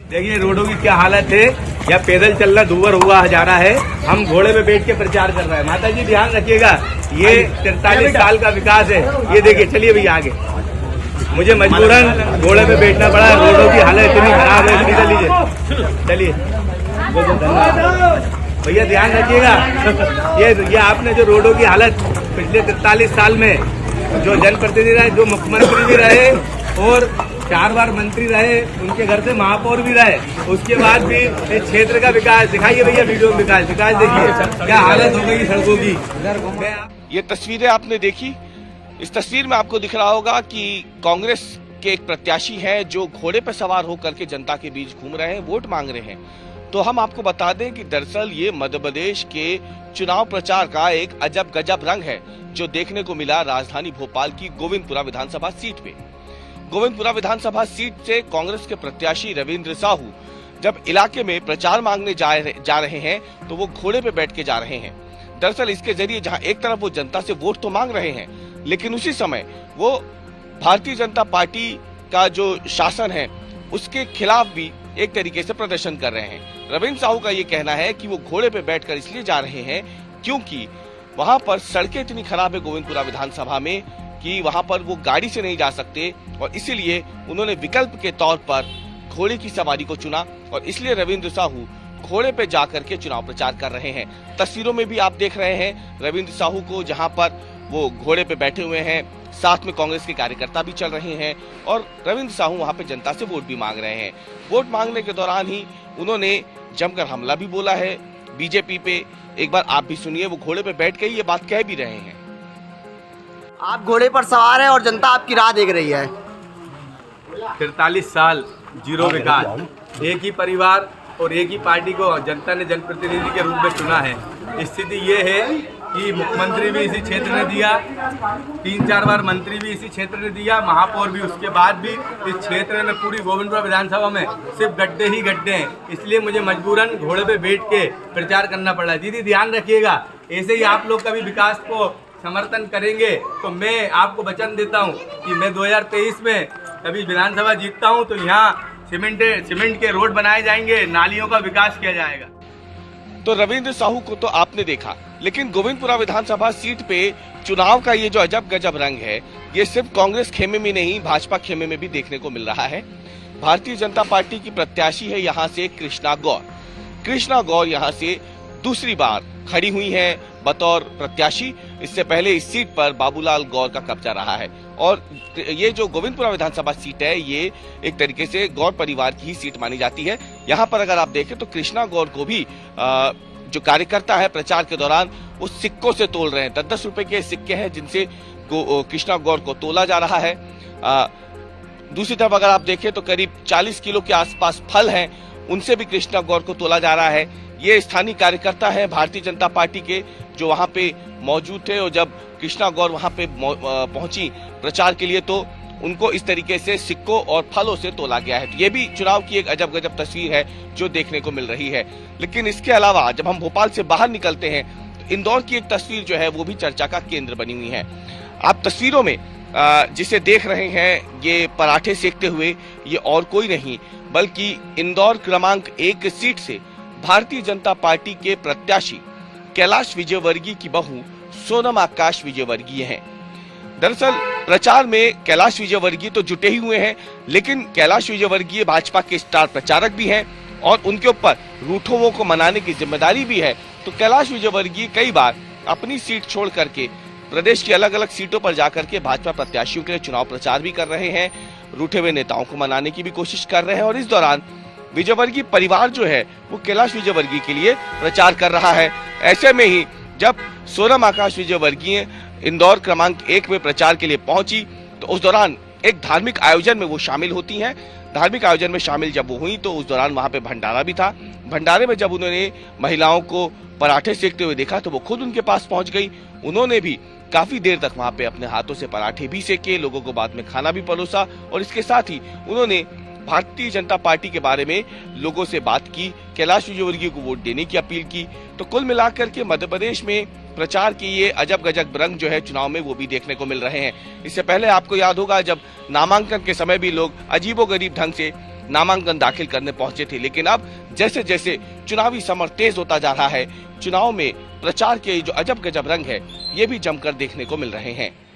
देखिए रोडों की क्या हालत है, या पैदल चलना दूभर हुआ जा रहा है। हम घोड़े पे बैठ के प्रचार कर रहे हैं। माता जी ध्यान रखिएगा, ये 43 साल का विकास है। ये देखिए, चलिए भैया आगे। मुझे मजबूरन घोड़े पे बैठना पड़ा। रोडों की हालत इतनी खराब है। चलिए चलिए भैया ध्यान रखिएगा। ये आपने जो रोडों की हालत पिछले 43 साल में जो जनप्रतिनिधि रहे, जो मुख्यमंत्री भी रहे और 4 बार मंत्री रहे, उनके घर से महापौर भी रहे, उसके बाद भी इस क्षेत्र का विकास दिखाइए भैया। वीडियो में विकास देखिए क्या हालत हो गई सड़कों की। ये तस्वीरें आपने देखी। इस तस्वीर में आपको दिख रहा होगा कि कांग्रेस के एक प्रत्याशी हैं जो घोड़े पर सवार होकर के जनता के बीच घूम रहे हैं, वोट मांग रहे हैं। तो हम आपको बता दें कि दरअसल ये मध्य प्रदेश के चुनाव प्रचार का एक अजब गजब रंग है जो देखने को मिला राजधानी भोपाल की गोविंदपुरा विधानसभा सीट पे। गोविंदपुरा विधानसभा सीट से कांग्रेस के प्रत्याशी रविंद्र साहू जब इलाके में प्रचार मांगने जा रहे हैं तो वो घोड़े पे बैठ के जा रहे हैं। दरअसल इसके जरिए जहां एक तरफ वो जनता से वोट तो मांग रहे हैं, लेकिन उसी समय वो भारतीय जनता पार्टी का जो शासन है उसके खिलाफ भी एक तरीके से प्रदर्शन कर रहे हैं। रविंद्र साहू का ये कहना है कि वो घोड़े पे बैठकर इसलिए जा रहे हैं क्योंकि वहां पर सड़कें इतनी खराब है गोविंदपुरा विधानसभा में कि वहां पर वो गाड़ी से नहीं जा सकते, और इसीलिए उन्होंने विकल्प के तौर पर घोड़े की सवारी को चुना और इसलिए रविंद्र साहू घोड़े पे जाकर के चुनाव प्रचार कर रहे हैं। तस्वीरों में भी आप देख रहे हैं रविंद्र साहू को, जहां पर वो घोड़े पे बैठे हुए हैं, साथ में कांग्रेस के कार्यकर्ता भी चल रहे हैं और रविंद्र साहू वहां पे जनता से वोट भी मांग रहे हैं। वोट मांगने के दौरान ही उन्होंने जमकर हमला भी बोला है बीजेपी पे। एक बार आप भी सुनिए, वो घोड़े पे बैठ के ये बात कह भी रहे हैं। आप घोड़े पर सवार हैं और जनता आपकी राह देख रही है। 43 साल जीरो विकास, एक ही परिवार और एक ही पार्टी को जनता ने जनप्रतिनिधि के रूप में चुना है। स्थिति ये है कि मुख्यमंत्री भी इसी क्षेत्र ने दिया, 3-4 बार मंत्री भी इसी क्षेत्र ने दिया, महापौर भी, उसके बाद भी इस क्षेत्र में पूरी गोविंदपुरा विधानसभा में सिर्फ गड्ढे ही गड्ढे हैं। इसलिए मुझे मजबूरन घोड़े पे बैठ के प्रचार करना पड़ा। दीदी ध्यान रखिएगा, ऐसे ही आप लोग कभी विकास को समर्थन करेंगे तो मैं आपको वचन देता हूं कि मैं 2023 में कभी विधानसभा जीतता हूं तो यहाँ सीमेंट के रोड बनाए जाएंगे, नालियों का विकास किया जाएगा। तो रविंद्र साहू को तो आपने देखा, लेकिन गोविंदपुरा विधानसभा सीट पे चुनाव का ये जो अजब गजब रंग है, ये सिर्फ कांग्रेस खेमे में नहीं भाजपा खेमे में भी देखने को मिल रहा है। भारतीय जनता पार्टी की प्रत्याशी है यहाँ से कृष्णा गौर। कृष्णा गौर यहाँ से दूसरी बार खड़ी हुई हैं बतौर प्रत्याशी। इससे पहले इस सीट पर बाबूलाल गौर का कब्जा रहा है और ये जो गोविंदपुरा विधानसभा सीट है ये एक तरीके से गौर परिवार की ही सीट मानी जाती है। यहाँ पर अगर आप देखें तो कृष्णा गौर को भी जो कार्यकर्ता है प्रचार के दौरान वो सिक्कों से तोल रहे हैं। 10-10 रुपए के सिक्के हैं जिनसे कृष्णा गौर को तोला जा रहा है। दूसरी तरफ अगर आप देखें तो करीब 40 किलो के आसपास फल हैं, उनसे भी कृष्णा गौर को तोला जा रहा है। ये स्थानीय कार्यकर्ता हैं भारतीय जनता पार्टी के जो वहां पे मौजूद थे, और जब कृष्णा गौर वहां पे पहुंची प्रचार के लिए तो उनको इस तरीके से सिक्कों और फलों से तोला गया है। ये भी चुनाव की एक अजब गजब तस्वीर है जो देखने को मिल रही है। लेकिन इसके अलावा जब हम भोपाल से बाहर निकलते हैं तो इंदौर की एक तस्वीर जो है वो भी चर्चा का केंद्र बनी हुई है। आप तस्वीरों में जिसे देख रहे हैं ये पराठे सेकते हुए, ये और कोई नहीं बल्कि इंदौर क्रमांक 1 सीट से भारतीय जनता पार्टी के प्रत्याशी कैलाश विजयवर्गीय की बहू सोनम आकाश विजयवर्गीय हैं। दरअसल प्रचार में कैलाश विजयवर्गीय तो जुटे ही हुए हैं, लेकिन कैलाश विजयवर्गीय भाजपा के स्टार प्रचारक भी हैं और उनके ऊपर रूठों को मनाने की जिम्मेदारी भी है। तो कैलाश विजयवर्गीय कई बार अपनी सीट छोड़ करके प्रदेश की अलग अलग सीटों पर जाकर के भाजपा प्रत्याशियों के लिए चुनाव प्रचार भी कर रहे हैं, रूठे हुए नेताओं को मनाने की भी कोशिश कर रहे हैं। और इस दौरान विजयवर्गीय परिवार जो है वो कैलाश विजयवर्गीय के लिए प्रचार कर रहा है। ऐसे में ही जब सोनम आकाश विजयवर्गीय इंदौर क्रमांक 1 में प्रचार के लिए पहुंची तो उस दौरान एक धार्मिक आयोजन में वो शामिल होती हैं। धार्मिक आयोजन में शामिल जब वो हुई तो उस दौरान वहां पे भंडारा भी था। भंडारे में जब उन्होंने महिलाओं को पराठे सेकते हुए देखा तो वो खुद उनके पास पहुंच गई। उन्होंने भी काफी देर तक वहां पे अपने हाथों से पराठे भी सेके, लोगों को बाद में खाना भी परोसा और इसके साथ ही उन्होंने भारतीय जनता पार्टी के बारे में लोगों से बात की, कैलाश विजयवर्गीय को वोट देने की अपील की। तो कुल मिलाकर के मध्य प्रदेश में प्रचार की ये अजब गजब रंग जो है चुनाव में वो भी देखने को मिल रहे हैं। इससे पहले आपको याद होगा जब नामांकन के समय भी लोग अजीबोगरीब ढंग से नामांकन दाखिल करने पहुंचे थे, लेकिन अब जैसे जैसे चुनावी समर तेज होता जा रहा है, चुनाव में प्रचार के जो अजब गजब रंग है, ये भी जमकर देखने को मिल रहे हैं।